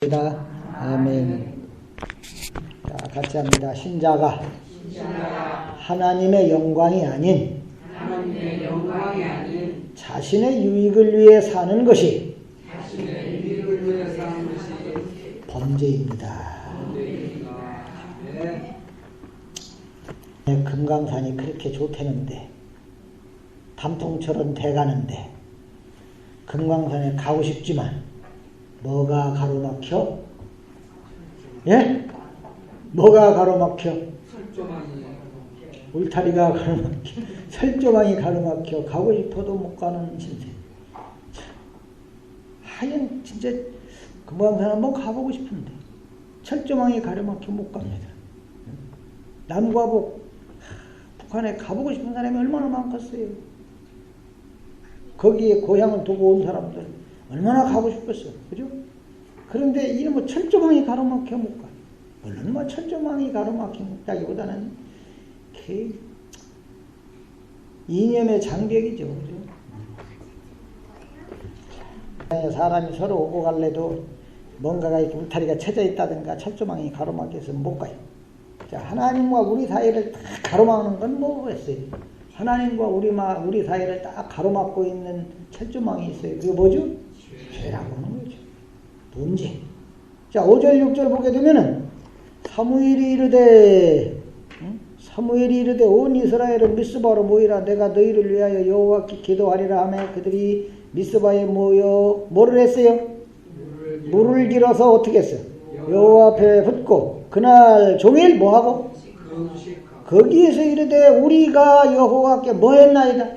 아멘. 자, 같이 합니다. 신자가 하나님의 영광이 아닌 자신의 유익을 위해 사는 것이 범죄입니다. 금강산이 그렇게 좋다는데 담통처럼 돼가는데 금강산에 가고 싶지만 뭐가 가로막혀? 예? 뭐가 가로막혀? 울타리가 가로막혀. 설조망이 가로막혀. 가고 싶어도 못 가는 신세. 하여튼 진짜 금강산 한번 가보고 싶은데 철조망이 가로막혀 못 갑니다. 남과 북한에 가보고 싶은 사람이 얼마나 많겠어요. 거기에 고향을 두고 온 사람들 얼마나 가고 싶었어. 그죠? 그런데 이런 철조망이 가로막혀 못 가. 물론 철조망이 가로막힌다기보다는 이념의 장벽이죠. 그죠? 사람이 서로 오고 갈래도 뭔가가 이렇게 울타리가 쳐져 있다든가 철조망이 가로막혀서 못 가요. 자, 하나님과 우리 사이를 다 가로막는 건 뭐겠어요? 하나님과 우리 사이를 딱 가로막고 있는 철조망이 있어요. 그게 뭐죠? 죄라고 하는 거죠. 범죄. 자, 5절 6절 보게 되면은 사무엘이 이르되 온 이스라엘은 미스바로 모이라. 내가 너희를 위하여 여호와께 기도하리라 하며 그들이 미스바에 모여 뭐를 했어요? 물을 길어서 어떻게 했어요? 여호와 앞에 붓고 그날 종일 뭐하고? 거기에서 이르되 우리가 여호와께 뭐 했나이다?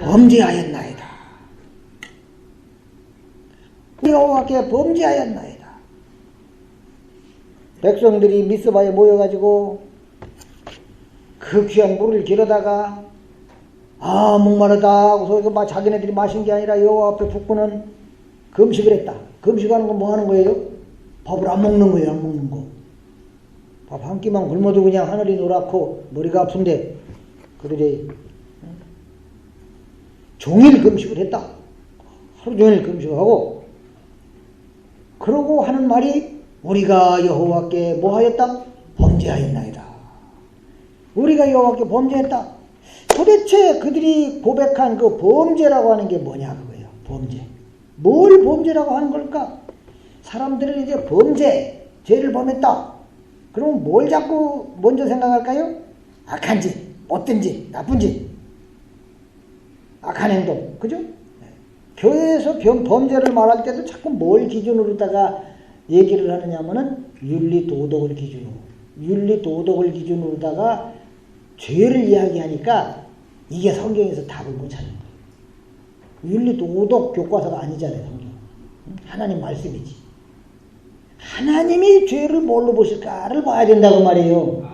범죄하였나이다. 여호와께 범죄하였나이다. 백성들이 미스바에 모여가지고 그 귀한 물을 길어다가 목마르다 하고서 이거 막 자기네들이 마신 게 아니라 여호와 앞에 붓고는 금식을 했다. 금식하는 건 뭐 하는 거예요? 밥을 안 먹는 거예요. 안 먹는 거. 밥 한 끼만 굶어도 그냥 하늘이 노랗고 머리가 아픈데 그들이 종일 금식을 했다. 하루 종일 금식을 하고 그러고 하는 말이 우리가 여호와께 뭐 하였다? 범죄하였나이다. 우리가 여호와께 범죄했다. 도대체 그들이 고백한 그 범죄라고 하는 게 뭐냐 그거예요. 범죄. 뭘 범죄라고 하는 걸까? 사람들은 이제 범죄, 죄를 범했다. 그럼 뭘 자꾸 먼저 생각할까요? 악한 짓, 못된 짓, 나쁜 짓, 악한 행동, 그죠? 교회에서 범죄를 말할 때도 자꾸 뭘 기준으로다가 얘기를 하느냐면은 윤리 도덕을 기준으로다가 죄를 이야기하니까 이게 성경에서 답을 못 찾는 거예요. 윤리 도덕 교과서가 아니잖아요, 성경. 하나님 말씀이지. 하나님이 죄를 뭘로 보실까를 봐야 된다고 말이에요.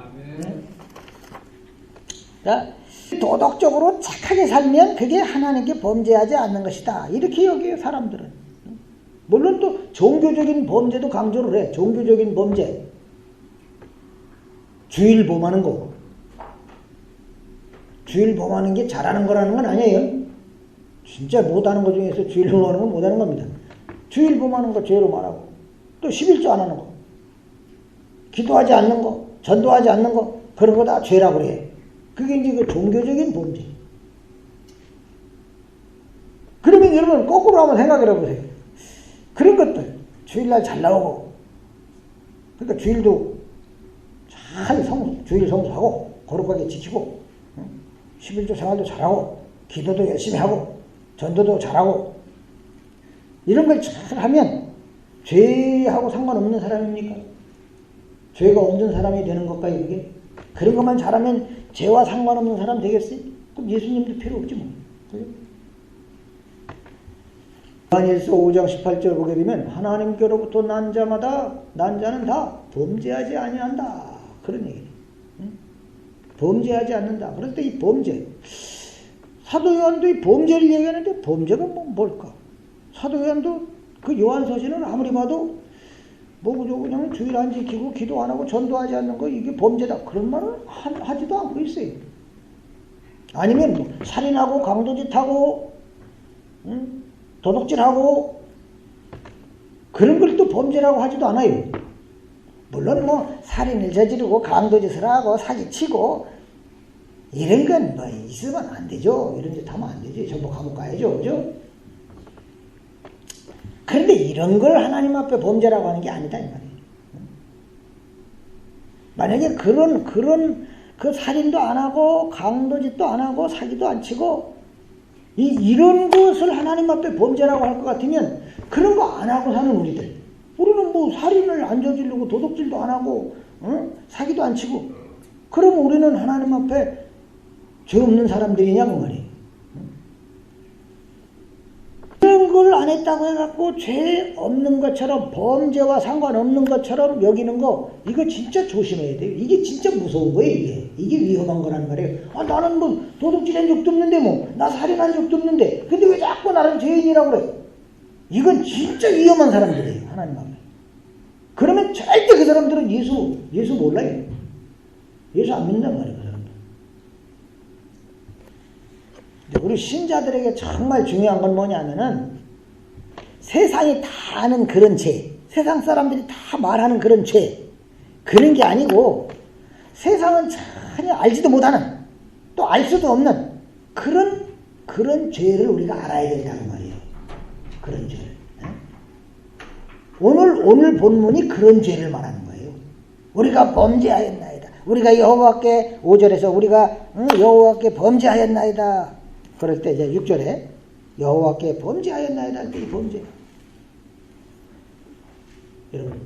그러니까 도덕적으로 착하게 살면 그게 하나님께 범죄하지 않는 것이다. 이렇게 여겨요, 사람들은. 물론 또 종교적인 범죄도 강조를 해. 종교적인 범죄. 주일 범하는 거. 주일 범하는 게 잘하는 거라는 건 아니에요. 진짜 못하는 것 중에서 주일 범하는 건 못하는 겁니다. 주일 범하는 거 죄로 말하고 또 11조 안 하는 거, 기도하지 않는 거, 전도하지 않는 거, 그런 거 다 죄라고 그래. 그게 이제 그 종교적인 범죄. 그러면 여러분 거꾸로 한번 생각을 해보세요. 그런 것들 주일날 잘 나오고, 그러니까 주일도 잘 주일 성수하고 거룩하게 지키고 11조 생활도 잘하고 기도도 열심히 하고 전도도 잘하고 이런 걸 잘 하면 죄하고 상관없는 사람입니까? 죄가 없는 사람이 되는 것까요, 그게? 그런 것만 잘하면 죄와 상관없는 사람 되겠어요? 그럼 예수님도 필요 없지 뭐. 요한일서 5장 18절 보게 되면 하나님께로부터 난 자는 다 범죄하지 아니한다. 그런 얘기예요. 범죄하지 않는다. 그럴 때 이 범죄. 사도 요한도 이 범죄를 얘기하는데 범죄가 뭘까? 사도 요한도 그 요한서신은 아무리 봐도 그냥 주일 안 지키고 기도 안 하고 전도하지 않는 거 이게 범죄다. 그런 말을 하지도 않고 있어요. 아니면 살인하고 강도짓하고 도둑질하고 그런 걸 또 범죄라고 하지도 않아요. 물론 뭐 살인을 저지르고 강도짓을 하고 사기치고 이런 건 뭐 있으면 안 되죠. 이런 짓 하면 안 되지. 전부 감옥 가야죠. 그죠? 그런데 이런 걸 하나님 앞에 범죄라고 하는 게 아니다 이 말이에요. 만약에 그 살인도 안 하고 강도짓도 안 하고 사기도 안 치고 이런 것을 하나님 앞에 범죄라고 할 것 같으면 그런 거 안 하고 사는 우리는 뭐 살인을 안 저지르고 도둑질도 안 하고 사기도 안 치고 그러면 우리는 하나님 앞에 죄 없는 사람들이냐고 말이에요. 이런 걸 안 했다고 해갖고 죄 없는 것처럼 범죄와 상관없는 것처럼 여기는 거 이거 진짜 조심해야 돼요. 이게 진짜 무서운 거예요. 이게 위험한 거란 말이에요. 나는 뭐 도둑질한 적도 없는데 뭐 나 살인한 적도 없는데 근데 왜 자꾸 나를 죄인이라고 그래. 이건 진짜 위험한 사람들이에요. 하나님 앞에. 그러면 절대 그 사람들은 예수 몰라요. 예수 안 믿는단 말이에요. 그 사람들. 우리 신자들에게 정말 중요한 건 뭐냐면은 세상이 다 아는 그런 죄, 세상 사람들이 다 말하는 그런 죄, 그런 게 아니고 세상은 전혀 알지도 못하는 또 알 수도 없는 그런 죄를 우리가 알아야 된다는 말이에요. 그런 죄를. 오늘 본문이 그런 죄를 말하는 거예요. 우리가 범죄하였나이다. 우리가 여호와께 5절에서 우리가 여호와께 범죄하였나이다. 그럴 때 이제 6절에 여호와께 범죄하였나이다 할 때 이 범죄. 여러분,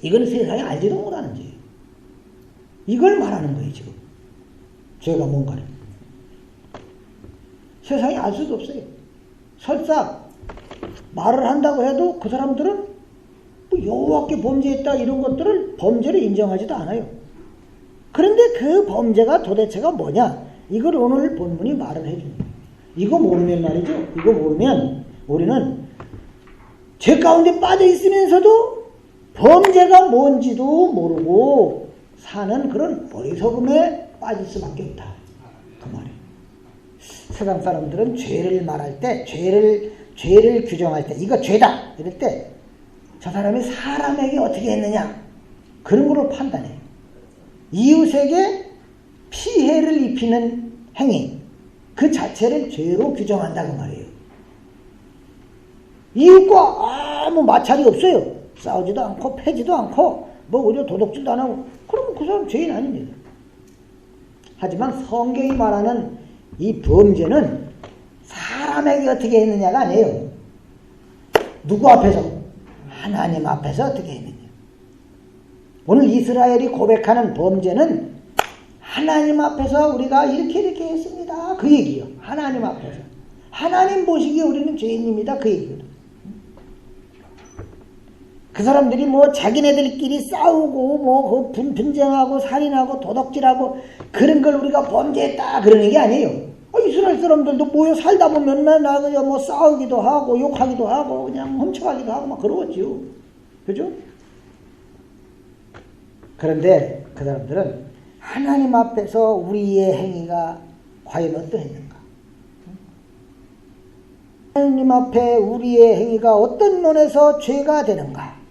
이건 세상에 알지도 못하는 죄예요. 이걸 말하는 거예요, 지금. 죄가 뭔가를. 세상에 알 수도 없어요. 설사 말을 한다고 해도 그 사람들은 뭐 여호와께 범죄했다 이런 것들을 범죄를 인정하지도 않아요. 그런데 그 범죄가 도대체가 뭐냐? 이걸 오늘 본문이 말을 해줍니다. 이거 모르면 말이죠. 이거 모르면 우리는 죄 가운데 빠져 있으면서도 범죄가 뭔지도 모르고 사는 그런 어리석음에 빠질 수밖에 없다. 그 말이에요. 세상 사람들은 죄를 말할 때, 죄를 규정할 때, 이거 죄다! 이럴 때, 저 사람이 사람에게 어떻게 했느냐? 그런 걸로 판단해. 이웃에게 피해를 입히는 행위, 그 자체를 죄로 규정한다고 말이에요. 이웃과 아무 마찰이 없어요. 싸우지도 않고, 패지도 않고, 뭐 오히려 도둑질도 안 하고, 그러면 그 사람 죄인 아닙니다. 하지만 성경이 말하는 이 범죄는 사람에게 어떻게 했느냐가 아니에요. 누구 앞에서? 하나님 앞에서 어떻게 했느냐. 오늘 이스라엘이 고백하는 범죄는 하나님 앞에서 우리가 이렇게 했습니다. 그 얘기요. 하나님 앞에서. 하나님 보시기에 우리는 죄인입니다. 그 얘기거든. 그 사람들이 뭐 자기네들끼리 싸우고 뭐 분쟁하고 살인하고 도둑질하고 그런 걸 우리가 범죄했다 그러는 게 아니에요. 이스라엘 사람들도 모여 살다 보면 맨날 그냥 뭐 싸우기도 하고 욕하기도 하고 그냥 훔쳐가기도 하고 막 그러겠지요. 그죠? 그런데 그 사람들은 하나님 앞에서 우리의 행위가 과연 어떠했는가? 하나님 앞에 우리의 행위가 어떤 면에서 죄가 되는가?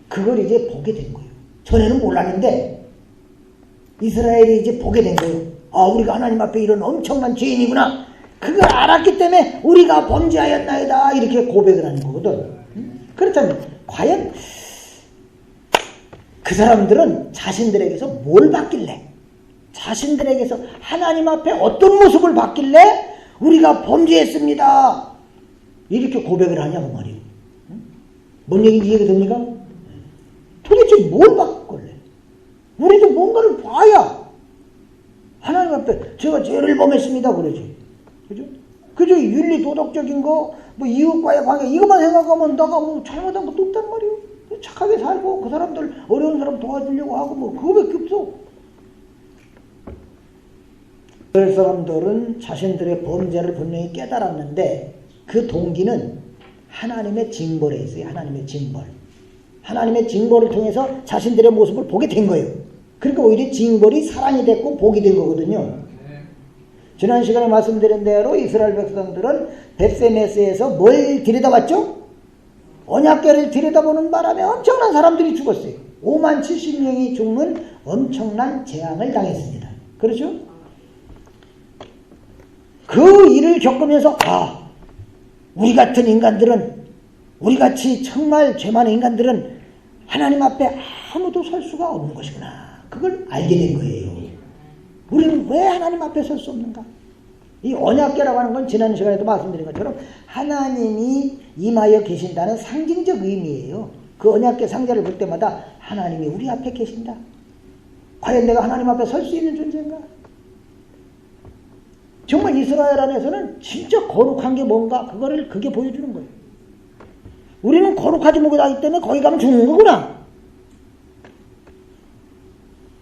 그걸 이제 보게 된 거예요. 전에는 몰랐는데 이스라엘이 이제 보게 된 거예요. 우리가 하나님 앞에 이런 엄청난 죄인이구나. 그걸 알았기 때문에 우리가 범죄하였나이다 이렇게 고백을 하는 거거든. 그렇다면 과연 그 사람들은 자신들에게서 뭘 봤길래, 자신들에게서 하나님 앞에 어떤 모습을 봤길래 우리가 범죄했습니다 이렇게 고백을 하냐고 말이에요. 뭔 얘기인지 이해됩니까? 도대체 뭘 봤길래? 우리도 뭔가를 봐야 하나님 앞에 제가 죄를 범했습니다 그러지. 그죠? 그저 윤리 도덕적인 거, 뭐 이웃과의 관계 이것만 생각하면 내가 뭐 잘못한 것도 없단 말이에요. 착하게 살고 그 사람들 어려운 사람 도와주려고 하고 뭐 그거밖에 없어. 그 사람들은 자신들의 범죄를 분명히 깨달았는데 그 동기는 하나님의 징벌에 있어요. 하나님의 징벌. 하나님의 징벌을 통해서 자신들의 모습을 보게 된 거예요. 그러니까 오히려 징벌이 사랑이 됐고 복이 된 거거든요. 지난 시간에 말씀드린 대로 이스라엘 백성들은 벳세메스에서 뭘 들여다봤죠? 언약궤를 들여다보는 바람에 엄청난 사람들이 죽었어요. 5만 70명이 죽는 엄청난 재앙을 당했습니다. 그렇죠? 그 일을 겪으면서 우리 같은 인간들은, 우리같이 정말 죄 많은 인간들은 하나님 앞에 아무도 설 수가 없는 것이구나. 그걸 알게 된 거예요. 우리는 왜 하나님 앞에 설 수 없는가? 이 언약궤라고 하는 건 지난 시간에도 말씀드린 것처럼 하나님이 임하여 계신다는 상징적 의미예요. 그 언약궤 상자를 볼 때마다 하나님이 우리 앞에 계신다. 과연 내가 하나님 앞에 설 수 있는 존재인가? 정말 이스라엘 안에서는 진짜 거룩한 게 뭔가 그게 보여주는 거예요. 우리는 거룩하지 못하기 때문에 거기 가면 죽는 거구나.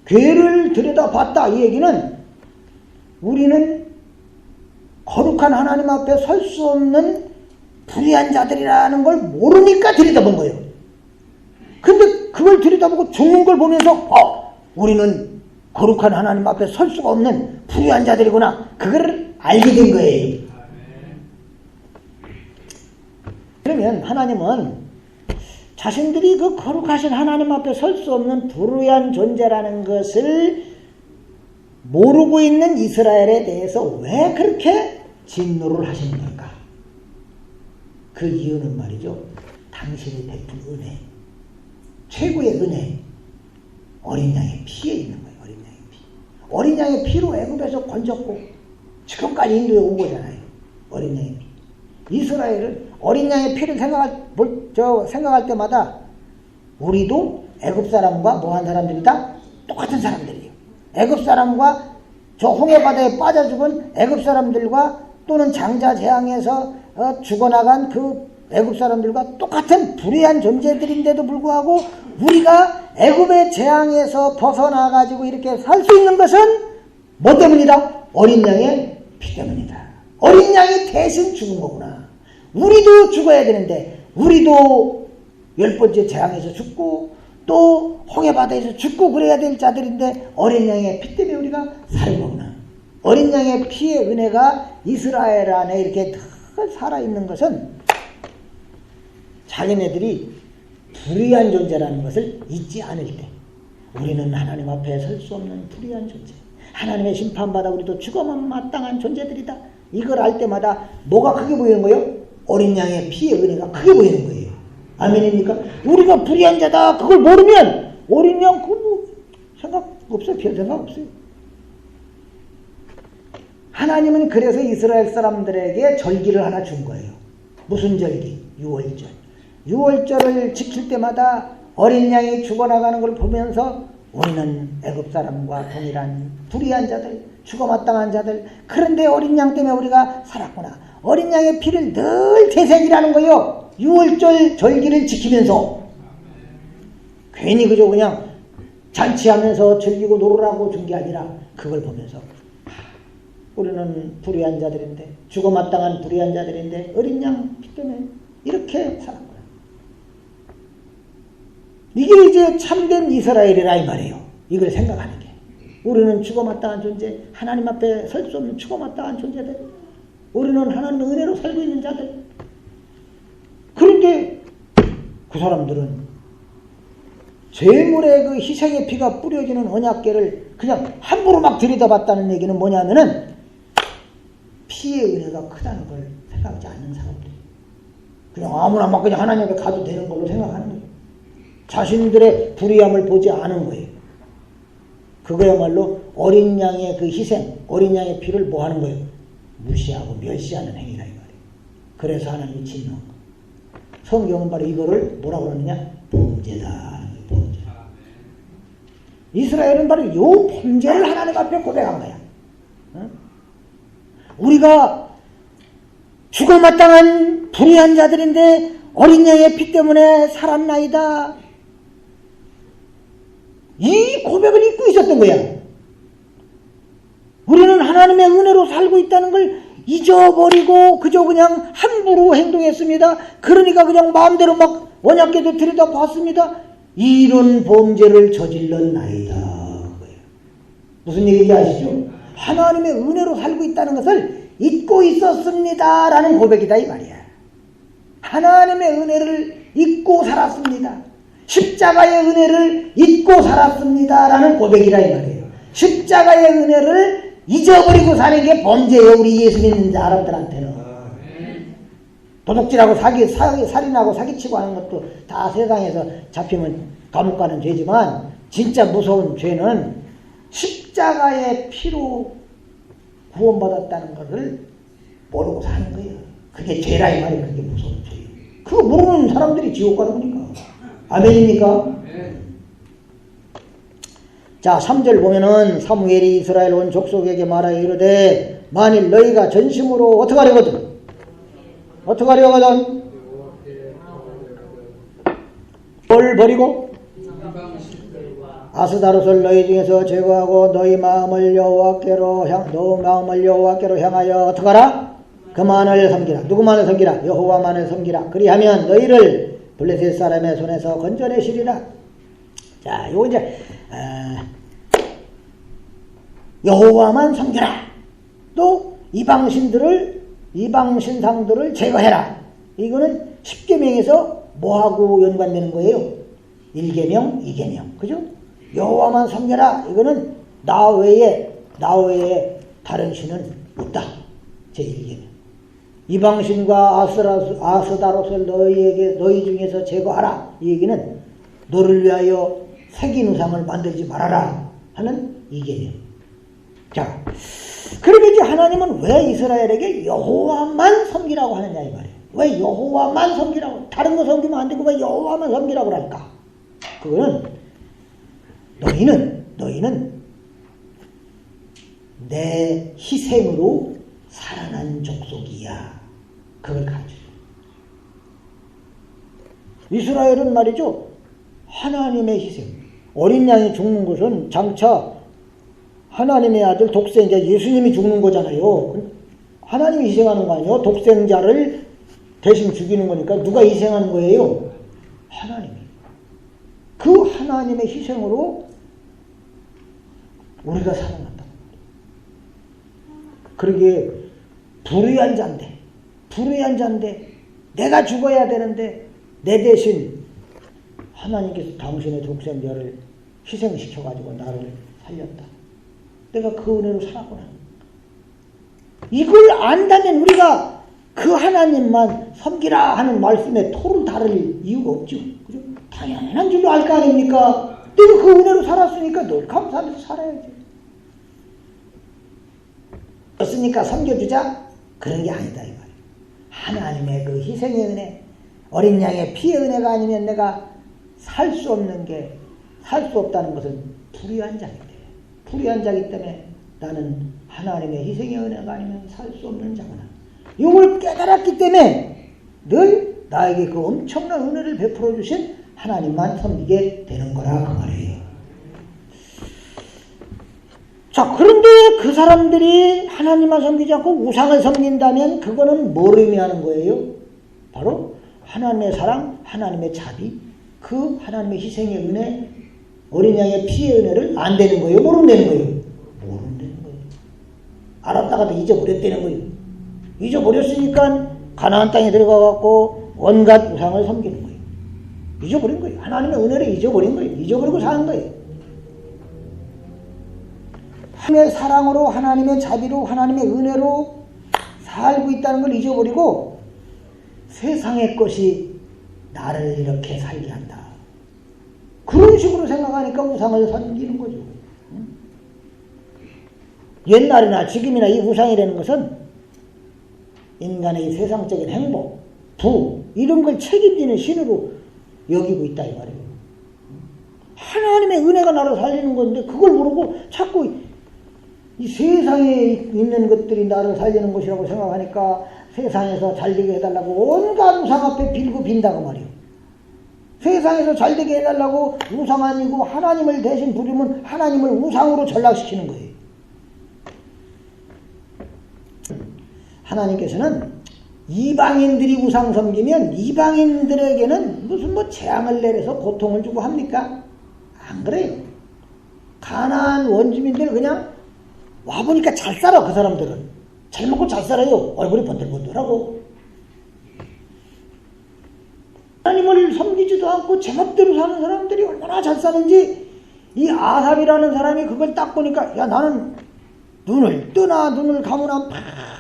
궤를 들여다봤다 이 얘기는 우리는 거룩한 하나님 앞에 설 수 없는 불의한 자들이라는 걸 모르니까 들여다본 거예요. 근데 그걸 들여다보고 죽는 걸 보면서 우리는 거룩한 하나님 앞에 설 수가 없는 불의한 자들이구나. 그걸 알게 된 거예요. 그러면 하나님은 자신들이 그 거룩하신 하나님 앞에 설 수 없는 불의한 존재라는 것을 모르고 있는 이스라엘에 대해서 왜 그렇게 진노를 하시는 걸까? 그 이유는 말이죠. 당신이 베푼 은혜, 최고의 은혜, 어린 양의 피에 있는 거예요. 어린 양의 피. 어린 양의 피로 애굽에서 건졌고 지금까지 인도에 온 거잖아요. 어린 양의 피. 이스라엘은 어린 양의 피를 생각할 때마다 우리도 애굽 사람과 뭐한 사람들이다? 똑같은 사람들이에요. 애굽 사람과 저 홍해바다에 빠져 죽은 애굽 사람들과 또는 장자 재앙에서 죽어나간 그 애굽 사람들과 똑같은 불의한 존재들인데도 불구하고 우리가 애굽의 재앙에서 벗어나가지고 이렇게 살 수 있는 것은 뭐 때문이다? 어린 양의 피 때문이다. 어린 양이 대신 죽은 거구나. 우리도 죽어야 되는데 우리도 10번째 재앙에서 죽고 또 홍해바다에서 죽고 그래야 될 자들인데 어린 양의 피 때문에 우리가 사는 거구나. 어린 양의 피의 은혜가 이스라엘 안에 이렇게 늘 살아있는 것은 자기네들이 불의한 존재라는 것을 잊지 않을 때 우리는 하나님 앞에 설 수 없는 불의한 존재, 하나님의 심판받아 우리도 죽어만 마땅한 존재들이다. 이걸 알 때마다 뭐가 크게 보이는 거예요? 어린 양의 피의 은혜가 크게 보이는 거예요. 아멘입니까? 우리가 불의한 자다 그걸 모르면 어린 양 그거 뭐 생각 없어요. 별 생각 없어요. 하나님은 그래서 이스라엘 사람들에게 절기를 하나 준 거예요. 무슨 절기? 유월절. 유월절을 지킬 때마다 어린 양이 죽어나가는 걸 보면서 우리는 애굽 사람과 동일한 불의한 자들, 죽어마땅한 자들, 그런데 어린 양 때문에 우리가 살았구나. 어린 양의 피를 늘 되새기라는 거예요. 유월절 절기를 지키면서. 괜히 그저 그냥 잔치하면서 즐기고 놀으라고 준 게 아니라 그걸 보면서 우리는 불의한 자들인데, 죽어마땅한 불의한 자들인데 어린 양 피 때문에 이렇게 살았구나. 이게 이제 참된 이스라엘이라 이 말이에요. 이걸 생각하는 게. 우리는 죽어마땅한 존재, 하나님 앞에 설 수 없는 죽어마땅한 존재들, 우리는 하나님의 은혜로 살고 있는 자들. 그런데 그 사람들은 제물의 그 희생의 피가 뿌려지는 언약궤를 그냥 함부로 막 들여다봤다는 얘기는 뭐냐면은 피의 은혜가 크다는 걸 생각하지 않는 사람들. 그냥 아무나 막 그냥 하나님 앞에 가도 되는 걸로 생각하는 거예요. 자신들의 불의함을 보지 않은 거예요. 그거야말로 어린 양의 그 희생, 어린 양의 피를 뭐 하는 거예요? 무시하고 멸시하는 행위라 이 말이에요. 그래서 하나님이 진노한 거예요. 성경은 바로 이거를 뭐라고 그러느냐? 범죄다. 범죄. 이스라엘은 바로 이 범죄를 하나님 앞에 고백한 거야. 어? 우리가 죽어마땅한 불의한 자들인데 어린 양의 피 때문에 살았나이다. 이 고백을 잊고 있었던 거야. 우리는 하나님의 은혜로 살고 있다는 걸 잊어버리고 그저 그냥 함부로 행동했습니다. 그러니까 그냥 마음대로 막 언약궤도 들여다봤습니다. 이런 범죄를 저질렀나이다. 무슨 얘기인지 아시죠? 하나님의 은혜로 살고 있다는 것을 잊고 있었습니다라는 고백이다 이 말이야. 하나님의 은혜를 잊고 살았습니다. 십자가의 은혜를 잊고 살았습니다. 라는 고백이라 이 말이에요. 십자가의 은혜를 잊어버리고 사는 게 범죄예요. 우리 예수 믿는 사람들한테는. 도둑질하고 살인하고 사기치고 하는 것도 다 세상에서 잡히면 감옥 가는 죄지만 진짜 무서운 죄는 십자가의 피로 구원받았다는 것을 모르고 사는 거예요. 그게 죄라 이 말이에요. 그게 무서운 죄예요. 그거 모르는 사람들이 지옥 가는 거니까. 아멘입니까? 자, 3절 보면은 사무엘이 이스라엘 온 족속에게 말하여 이르되 만일 너희가 전심으로 어떻게 하려거든? 뭘 버리고? 아스다롯을 너희 중에서 제거하고 너희 마음을 여호와께로 향하여 어떻게 하라? 그만을 섬기라. 누구만을 섬기라? 여호와만을 섬기라. 그리하면 너희를 블레셋 사람의 손에서 건져내시리라. 자, 요거 이제 여호와만 섬기라. 또 이방신상들을 제거해라. 이거는 10계명에서 뭐하고 연관되는 거예요? 1계명, 2계명. 그죠? 여호와만 섬겨라. 이거는 나 외에 다른 신은 없다. 제1계명. 이방신과 아스다롯을 너희 중에서 제거하라. 이 얘기는 너를 위하여 새긴 우상을 만들지 말아라 하는 2계명. 자, 그러면 이제 하나님은 왜 이스라엘에게 여호와만 섬기라고 하느냐 이 말이에요. 왜 여호와만 섬기라고? 다른 거 섬기면 안 되고 왜 여호와만 섬기라고 할까? 그거는 너희는 내 희생으로 살아난 족속이야. 그걸 가르쳐요. 이스라엘은 말이죠. 하나님의 희생. 어린 양이 죽는 것은 장차 하나님의 아들 독생자 예수님이 죽는 거잖아요. 하나님이 희생하는 거 아니에요? 독생자를 대신 죽이는 거니까 누가 희생하는 거예요? 하나님이. 그 하나님의 희생으로 우리가 살아났다. 그러기에 불의한 자인데 내가 죽어야 되는데 내 대신 하나님께서 당신의 독생자를 희생시켜가지고 나를 살렸다. 내가 그 은혜로 살았구나. 이걸 안다면 우리가 그 하나님만 섬기라 하는 말씀에 토를 다를 이유가 없죠. 그죠? 당연한 줄로 알 거 아닙니까? 내가 그 은혜로 살았으니까 늘 감사하면서 살아야지. 그렇으니까 섬겨주자? 그런 게 아니다 이 말이에요. 하나님의 그 희생의 은혜, 어린 양의 피의 은혜가 아니면 내가 살 수 없다는 것은 불의한 자이기 때문에. 불의한 자이기 때문에 나는 하나님의 희생의 은혜가 아니면 살 수 없는 자구나. 이걸 깨달았기 때문에 늘 나에게 그 엄청난 은혜를 베풀어 주신 하나님만 섬기게 되는 거라 그 말이에요. 자, 그런데 그 사람들이 하나님만 섬기지 않고 우상을 섬긴다면 그거는 뭘 의미하는 거예요? 바로 하나님의 사랑, 하나님의 자비, 그 하나님의 희생의 은혜, 어린 양의 피의 은혜를 안 되는 거예요? 모른다는 거예요? 모른다는 거예요. 알았다가도 잊어버렸다는 거예요. 잊어버렸으니까 가나안 땅에 들어가갖고 온갖 우상을 섬기는 거예요. 잊어버린 거예요. 하나님의 은혜를 잊어버린 거예요. 잊어버리고 사는 거예요. 하나님의 사랑으로, 하나님의 자비로, 하나님의 은혜로 살고 있다는 걸 잊어버리고 세상의 것이 나를 이렇게 살게 한다. 그런 식으로 생각하니까 우상을 섬기는 거죠. 옛날이나 지금이나 이 우상이라는 것은 인간의 세상적인 행복, 부 이런 걸 책임지는 신으로 여기고 있다 이 말이에요. 하나님의 은혜가 나를 살리는 건데 그걸 모르고 자꾸 이 세상에 있는 것들이 나를 살리는 것이라고 생각하니까 세상에서 잘되게 해달라고 온갖 우상 앞에 빌고 빈다고 말이에요. 세상에서 잘되게 해달라고 우상 아니고 하나님을 대신 부르면 하나님을 우상으로 전락시키는 거예요. 하나님께서는 이방인들이 우상 섬기면 이방인들에게는 무슨 재앙을 내려서 고통을 주고 합니까? 안 그래요. 가나안 원주민들 그냥 와보니까 잘 살아. 그 사람들은 잘 먹고 잘 살아요. 얼굴이 번들번들하고 하나님을 섬기지도 않고 제멋대로 사는 사람들이 얼마나 잘 사는지 이 아삽이라는 사람이 그걸 딱 보니까 야 나는 눈을 뜨나 눈을 감으나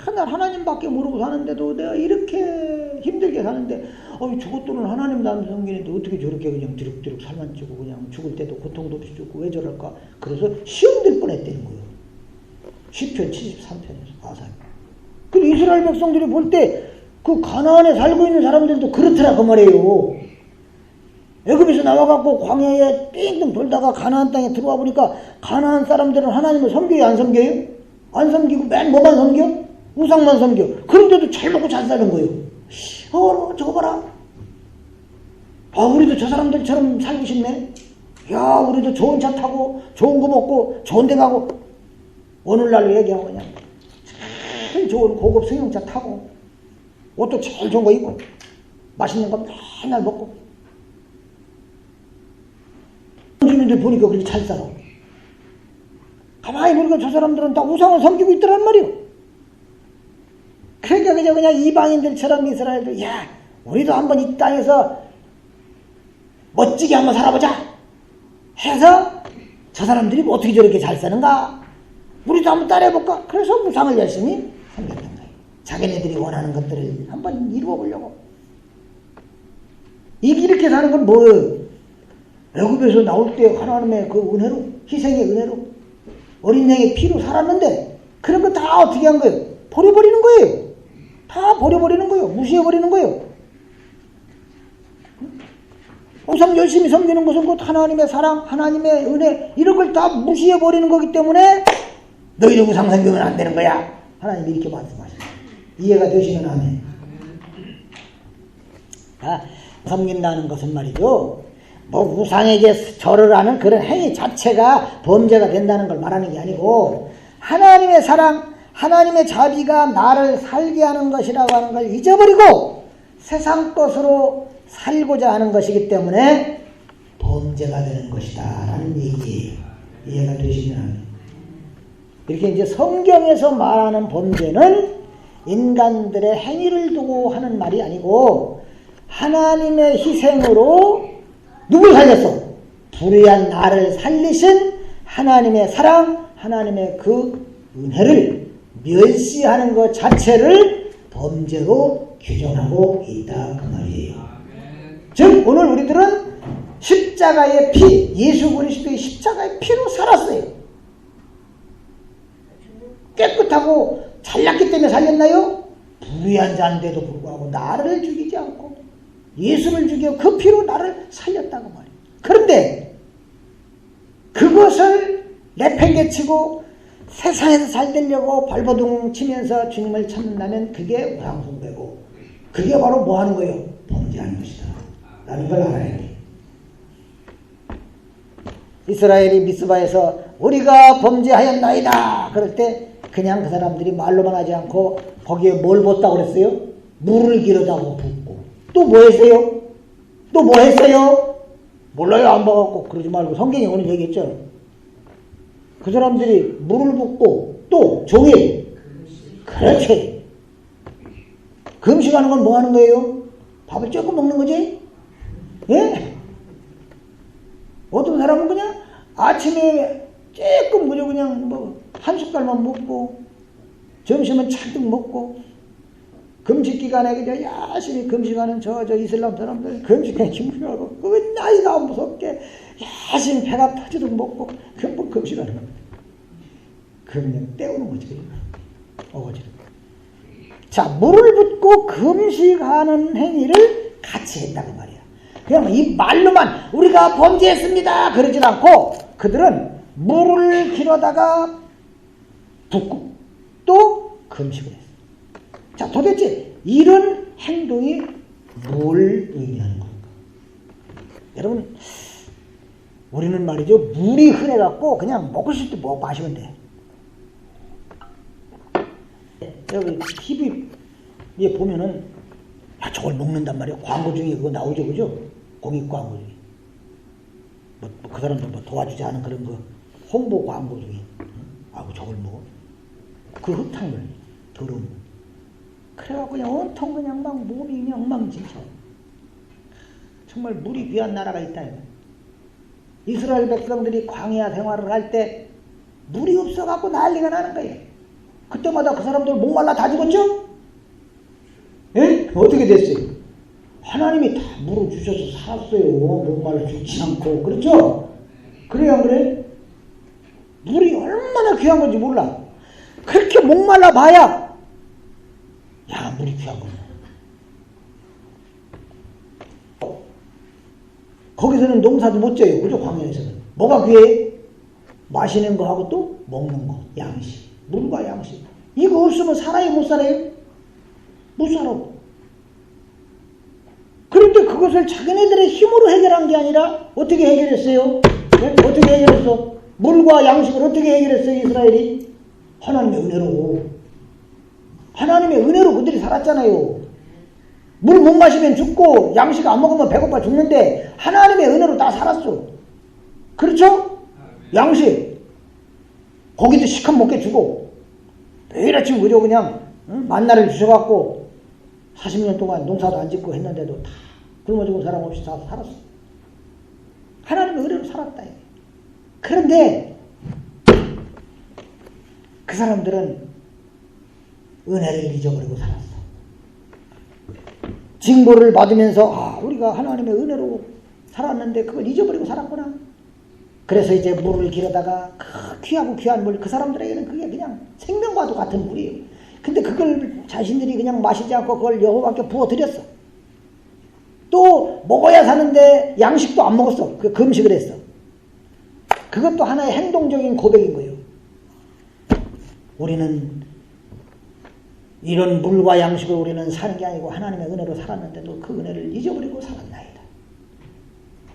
맨날 하나님밖에 모르고 사는데도 내가 이렇게 힘들게 사는데 저것들은 하나님 나는 섬기는데 어떻게 저렇게 그냥 드륵드륵 살만 찌고 그냥 죽을 때도 고통도 없이 죽고 왜 저럴까. 그래서 시험 들 뻔했다는 거예요. 시편 73편에서 아삽이. 그 이스라엘 백성들이 볼 때 그 가나안에 살고 있는 사람들도 그렇더라 그 말이에요. 애굽에서 나와갖고 광야에 삥삥 돌다가 가나안 땅에 들어와 보니까 가나안 사람들은 하나님을 섬겨요 안 섬겨요? 안 섬기고 맨 뭐만 섬겨? 우상만 섬겨. 그런데도 잘 먹고 잘 사는 거예요. 저거 봐라. 우리도 저 사람들처럼 살고 싶네. 야 우리도 좋은 차 타고 좋은 거 먹고 좋은 데 가고 오늘날로 얘기하면 그냥 제일 좋은 고급 승용차 타고 옷도 제일 좋은 거 입고 맛있는 거 맨날 먹고 주민들 보니까 그렇게 잘 살아. 가만히 보니까 저 사람들은 다 우상을 섬기고 있더란 말이오. 그러니까 그냥 이방인들처럼 이스라엘도 야 우리도 한번 이 땅에서 멋지게 한번 살아보자 해서 저 사람들이 어떻게 저렇게 잘 사는가 우리도 한번 따라해볼까. 그래서 우상을 열심히 섬겼던 거예요. 자기네들이 원하는 것들을 한번 이루어보려고. 이렇게 사는 건 뭐예요? 애굽에서 나올 때 하나님의 그 은혜로 희생의 은혜로 어린 양의 피로 살았는데 그런 거 다 어떻게 한 거예요? 버려버리는 거예요. 다 버려버리는 거예요. 무시해버리는 거예요. 우상 열심히 섬기는 것은 곧 하나님의 사랑, 하나님의 은혜 이런 걸 다 무시해버리는 거기 때문에 너희들 우상 섬기면 안 되는 거야. 하나님이 이렇게 말씀하십니다. 이해가 되시면 아멘. 섬긴다는 것은 말이죠. 뭐 우상에게 절을 하는 그런 행위 자체가 범죄가 된다는 걸 말하는 게 아니고 하나님의 사랑, 하나님의 자비가 나를 살게 하는 것이라고 하는 걸 잊어버리고 세상 것으로 살고자 하는 것이기 때문에 범죄가 되는 것이다 라는 얘기예요. 이해가 되시면 이렇게 이제 성경에서 말하는 범죄는 인간들의 행위를 두고 하는 말이 아니고 하나님의 희생으로 누굴 살렸어? 불의한 나를 살리신 하나님의 사랑, 하나님의 그 은혜를 멸시하는 것 자체를 범죄로 규정하고 있다 그 말이에요. 즉 오늘 우리들은 십자가의 피, 예수 그리스도의 십자가의 피로 살았어요. 깨끗하고 잘났기 때문에 살렸나요? 불의한 자인데도 불구하고 나를 죽이지 않고 예수를 죽여 그 피로 나를 살렸다고 말이에요. 그런데 그것을 내팽개치고 세상에서 살되려고 발버둥 치면서 주님을 찾는다면 그게 우상숭배고 그게 바로 뭐 하는 거예요? 범죄하는 것이다 라는 걸 알아야 돼. 이스라엘이 미스바에서 우리가 범죄하였나이다 그럴 때 그냥 그 사람들이 말로만 하지 않고 거기에 뭘 붓다고 그랬어요? 물을 기르다고 붓고 또 뭐 했어요? 또 뭐 했어요? 몰라요 안 봐갖고 그러지 말고 성경이 오늘 얘기했죠. 그 사람들이 물을 붓고 또 종일 그렇지 금식하는 건 뭐 하는 거예요? 밥을 조금 먹는 거지? 예? 어떤 사람은 그냥 아침에 조금 그냥 뭐 한 숟갈만 먹고 점심은 잔뜩 먹고 금식 기간에 그냥 열심히 금식하는 저 이슬람 사람들 금식에 힘들어하고 그 나이가 무섭게 열심히 배가 터지도록 먹고 금방 금식하는 겁니다. 그냥 때우는 거지. 어거지로. 자, 물을 붓고 금식하는 행위를 같이 했다고 말이야. 그냥 이 말로만 우리가 범죄했습니다 그러진 않고 그들은 물을 길어다가 붓고 또 금식을 했어. 자, 도대체 이런 행동이 뭘 의미하는 건가? 여러분, 우리는 말이죠, 물이 흔해갖고 그냥 먹고 싶을 때 뭐 마시면 돼. 여기 TV에 보면은 저걸 먹는단 말이야. 광고 중에 그거 나오죠, 그죠? 공익 광고 중에. 그 사람들 뭐 도와주지 않은 그런 거 홍보 광고 중에. 저걸 먹어. 그 흙탕물, 더러운. 그래갖고 그냥 온통 그냥 막 몸이 그냥 엉망진창. 정말 물이 귀한 나라가 있다. 이스라엘 백성들이 광야 생활을 할 때 물이 없어갖고 난리가 나는 거예요. 그때마다 그 사람들 목말라 다 죽었죠? 예? 어떻게 됐어요? 하나님이 다 물을 주셔서 살았어요. 목말라 죽지 않고. 그렇죠? 그래 안 그래? 물이 얼마나 귀한 건지 몰라. 그렇게 목말라 봐야 야 물이 귀한 거야. 거기서는 농사도 못 져요. 그죠? 광야에서는. 뭐가 귀해? 마시는 거하고 또 먹는 거. 양식. 물과 양식. 이거 없으면 살아요? 못 살아요? 못 살아. 그런데 그것을 자기네들의 힘으로 해결한 게 아니라 어떻게 해결했어요? 네? 어떻게 해결했어? 물과 양식을 어떻게 해결했어요? 이스라엘이? 하나님의 은혜로. 하나님의 은혜로 그들이 살았잖아요. 물 못 마시면 죽고 양식 안 먹으면 배고파 죽는데 하나님의 은혜로 다 살았어. 그렇죠? 양식. 고기도 시컷 먹게 주고 매일 아침 그저 그냥 만나를 주셔갖고 40년 동안 농사도 안 짓고 했는데도 다 굶어 죽은 사람 없이 다 살았어. 하나님의 은혜로 살았다. 그런데 그 사람들은 은혜를 잊어버리고 살았어. 징벌을 받으면서 우리가 하나님의 은혜로 살았는데 그걸 잊어버리고 살았구나. 그래서 이제 물을 길어다가 귀하고 귀한 물, 그 사람들에게는 그게 그냥 생명과도 같은 물이에요. 근데 그걸 자신들이 그냥 마시지 않고 그걸 여호와께 부어드렸어. 또 먹어야 사는데 양식도 안 먹었어. 그 금식을 했어. 그것도 하나의 행동적인 고백인 거예요. 우리는 이런 물과 양식을 우리는 사는 게 아니고 하나님의 은혜로 살았는데도 그 은혜를 잊어버리고 살았나이다.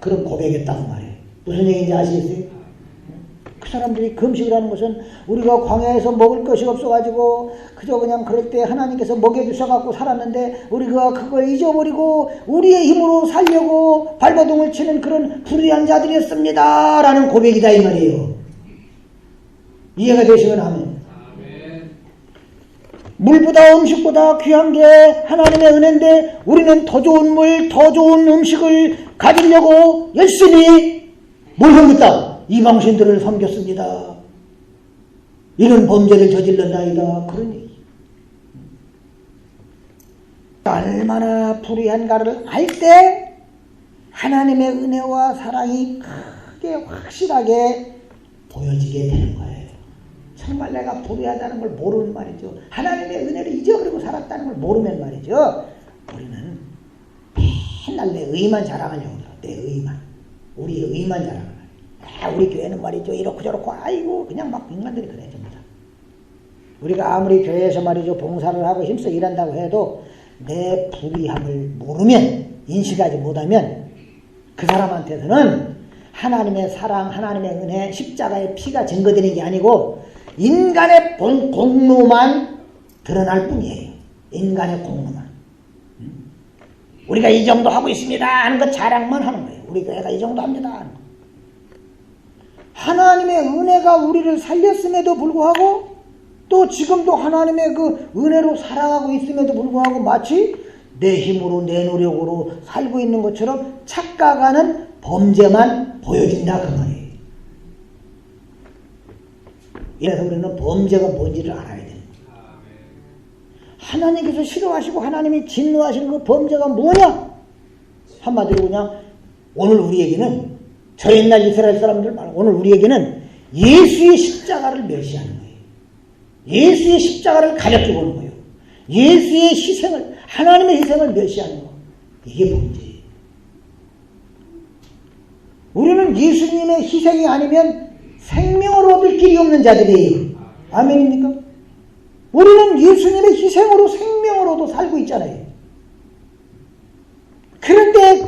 그런 고백했다는 말이에요. 무슨 얘기인지 아시겠어요? 그 사람들이 금식을 하는 것은 우리가 광야에서 먹을 것이 없어가지고 그저 그냥 그럴 때 하나님께서 먹여주셔갖고 살았는데 우리가 그걸 잊어버리고 우리의 힘으로 살려고 발버둥을 치는 그런 불의한 자들이었습니다. 라는 고백이다 이 말이에요. 이해가 되시면 하면. 물보다 음식보다 귀한 게 하나님의 은혜인데 우리는 더 좋은 물, 더 좋은 음식을 가지려고 열심히 뭘 섬겼다? 이방신들을 섬겼습니다. 이런 범죄를 저질렀나이다. 그런 얘기. 얼마나 불의한가를 알 때 하나님의 은혜와 사랑이 크게 확실하게 보여지게 되는 거예요. 정말 내가 불의하다는 걸 모르는 말이죠. 하나님의 은혜를 잊어버리고 살았다는 걸 모르면 말이죠. 우리는 맨날 내 의만 자랑하려고 그래요. 내 의만. 우리의 의만 자랑하려고. 우리 교회는 말이죠. 이렇고 저렇고 아이고 그냥 막 인간들이 그래 전부다. 우리가 아무리 교회에서 말이죠. 봉사를 하고 힘써 일한다고 해도 내 불의함을 모르면 인식하지 못하면 그 사람한테서는 하나님의 사랑, 하나님의 은혜, 십자가의 피가 증거되는 게 아니고 인간의 본 공로만 드러날 뿐이에요. 인간의 공로만. 우리가 이 정도 하고 있습니다 하는 것 자랑만 하는 거예요. 우리 교회가 이 정도 합니다 하는 거. 하나님의 은혜가 우리를 살렸음에도 불구하고 또 지금도 하나님의 그 은혜로 살아가고 있음에도 불구하고 마치 내 힘으로 내 노력으로 살고 있는 것처럼 착각하는 범죄만 보여진다 그 말이에요. 이래서 우리는 범죄가 뭔지를 알아야 돼요. 하나님께서 싫어하시고 하나님이 진노하시는 그 범죄가 뭐냐? 한마디로 그냥 오늘 우리에게는 저 옛날 이스라엘 사람들 말고 오늘 우리에게는 예수의 십자가를 멸시하는 거예요. 예수의 십자가를 가볍게 보는 거예요. 예수의 희생을, 하나님의 희생을 멸시하는 거. 이게 범죄예요. 우리는 예수님의 희생이 아니면 생명을 얻을 길이 없는 자들이에요. 아멘입니까? 우리는 예수님의 희생으로 생명을 얻어 살고 있잖아요. 그런데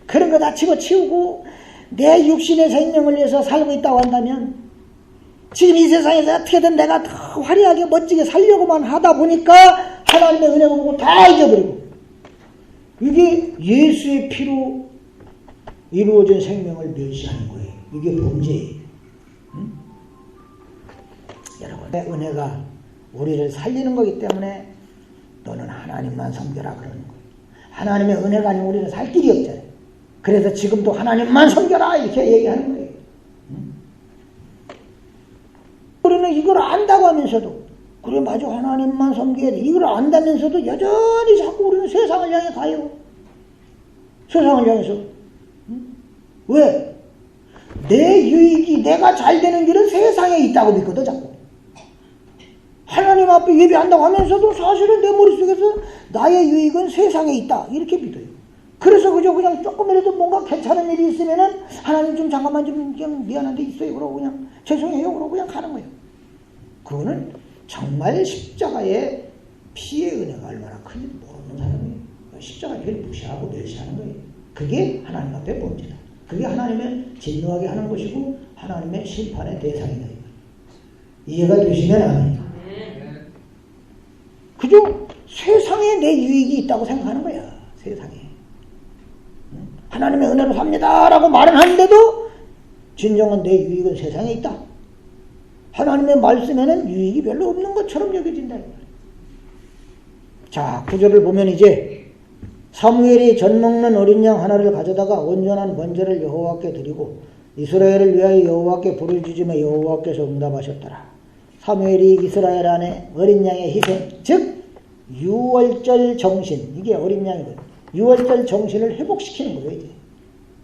그런 거 다 집어치우고 내 육신의 생명을 위해서 살고 있다고 한다면 지금 이 세상에서 어떻게든 내가 더 화려하게 멋지게 살려고만 하다 보니까 하나님의 은혜가 보고 다 잊어버리고 이게 예수의 피로 이루어진 생명을 멸시하는 거예요. 이게 범죄예요. 응? 여러분, 내 은혜가 우리를 살리는 거기 때문에 너는 하나님만 섬겨라 그러는 거예요. 하나님의 은혜가 아니면 우리는 살 길이 없잖아요. 그래서 지금도 하나님만 섬겨라 이렇게 얘기하는 거예요. 우리는 이걸 안다고 하면서도 그래 맞아 하나님만 섬겨야 돼 이걸 안다면서도 여전히 자꾸 우리는 세상을 향해 가요. 세상을 향해서 왜? 내 유익이 내가 잘 되는 길은 세상에 있다고 믿거든 자꾸. 하나님 앞에 예배한다고 하면서도 사실은 내 머릿속에서 나의 유익은 세상에 있다 이렇게 믿어요. 그래서 그냥 조금이라도 뭔가 괜찮은 일이 있으면은 하나님 좀 잠깐만 좀 미안한 데 있어요 그러고 그냥 죄송해요 그러고 그냥 가는 거예요. 그거는 정말 십자가의 피의 은혜가 얼마나 큰지 모르는 사람이에요. 십자가의 피를 무시하고 멸시하는 거예요. 그게 하나님 앞에 범죄다. 그게 하나님의 진노하게 하는 것이고 하나님의 심판의 대상이다. 이해가 되시면 아멘. 그죠? 세상에 내 유익이 있다고 생각하는 거야. 세상에. 하나님의 은혜로 삽니다 라고 말은 하는데도 진정한 내 유익은 세상에 있다. 하나님의 말씀에는 유익이 별로 없는 것처럼 여겨진다. 자, 구절을 보면 이제 사무엘이 젖 먹는 어린 양 하나를 가져다가 온전한 번제를 여호와께 드리고 이스라엘을 위하여 여호와께 불을 지지며 여호와께서 응답하셨더라. 사무엘이 이스라엘 안에 어린 양의 희생, 즉 유월절 정신, 이게 어린 양이거든요. 유월절 정신을 회복시키는 거예요. 이제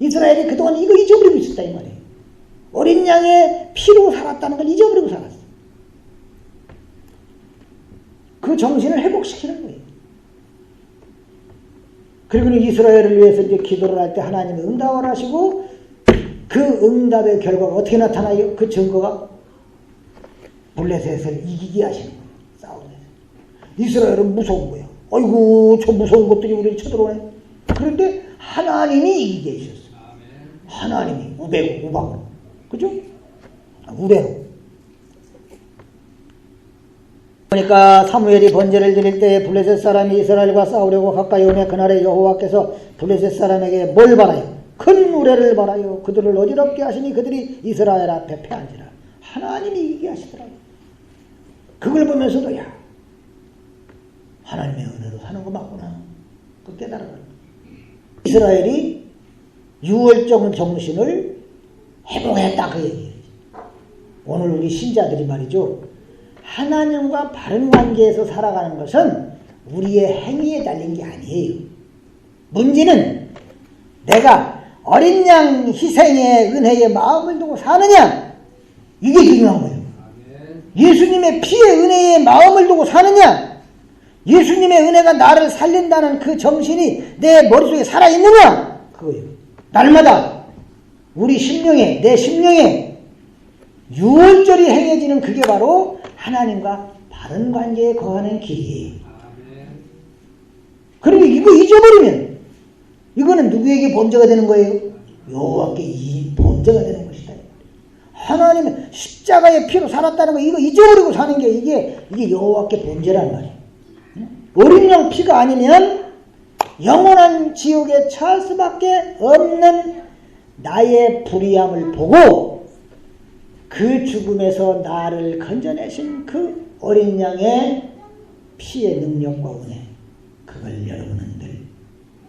이스라엘이 그동안 이거 잊어버리고 있었다 이 말이에요. 어린 양의 피로 살았다는 걸 잊어버리고 살았어. 그 정신을 회복시키는 거예요. 그리고 이스라엘을 위해서 이제 기도를 할 때 하나님이 응답을 하시고 그 응답의 결과가 어떻게 나타나요? 그 증거가 블레셋을 이기게 하시는 거예요. 싸우면서. 이스라엘은 무서운 거예요. 아이고 저 무서운 것들이 우리를 쳐들어오네. 그런데 하나님이 이기게 해주셨어요. 하나님이 우배고 우방으로. 그죠? 우배로. 그러니까 사무엘이 번제를 드릴 때 블레셋 사람이 이스라엘과 싸우려고 가까이 오며 그날에 여호와께서 블레셋 사람에게 뭘 바라요? 큰 우레를 바라요. 그들을 어지럽게 하시니 그들이 이스라엘 앞에 패한지라. 하나님이 이기게 하시더라고요. 그걸 보면서도 야 하나님의 은혜로 사는 거 맞구나. 그 깨달아요. 이스라엘이 유월적 정신을 회복했다 그 얘기예요. 오늘 우리 신자들이 말이죠. 하나님과 바른 관계에서 살아가는 것은 우리의 행위에 달린 게 아니에요. 문제는 내가 어린 양 희생의 은혜에 마음을 두고 사느냐 이게 중요한 거예요. 예수님의 피의 은혜에 마음을 두고 사느냐 예수님의 은혜가 나를 살린다는 그 정신이 내 머릿속에 살아있느냐 그거예요. 날마다 우리 심령에 내 심령에 유월절이 행해지는 그게 바로 하나님과 바른 관계에 거하는 길이에요. 그러니까 이거 잊어버리면 이거는 누구에게 범죄가 되는 거예요? 여호와께 이 범죄가 되는 것이다. 하나님의 십자가의 피로 살았다는 거 이거 잊어버리고 사는 게 이게 여호와께 범죄란 말이에요. 어린 양 피가 아니면 영원한 지옥에 처할 수밖에 없는 나의 불의함을 보고 그 죽음에서 나를 건져내신 그 어린 양의 피의 능력과 은혜 그걸 여러분은 늘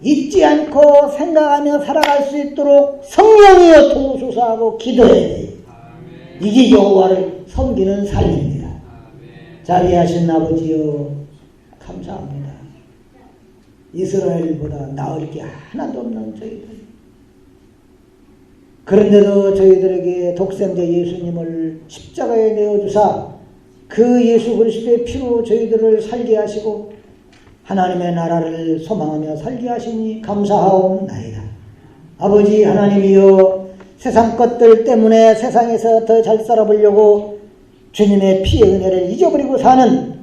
잊지 않고 생각하며 살아갈 수 있도록 성령이여 도우소서하고 기도해야 돼요. 이게 여호와를 섬기는 삶입니다. 자비하신 아버지여 감사합니다. 이스라엘보다 나을 게 하나도 없는 저희들 그런데도 저희들에게 독생자 예수님을 십자가에 내어주사 그 예수 그리스도의 피로 저희들을 살게 하시고 하나님의 나라를 소망하며 살게 하시니 감사하옵나이다. 아버지 하나님이여 세상 것들 때문에 세상에서 더 잘 살아보려고 주님의 피의 은혜를 잊어버리고 사는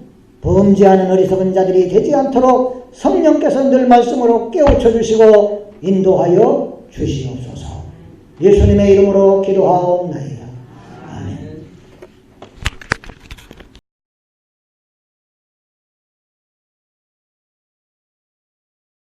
범죄하는 어리석은 자들이 되지 않도록 성령께서 늘 말씀으로 깨우쳐 주시고 인도하여 주시옵소서. 예수님의 이름으로 기도하옵나이다.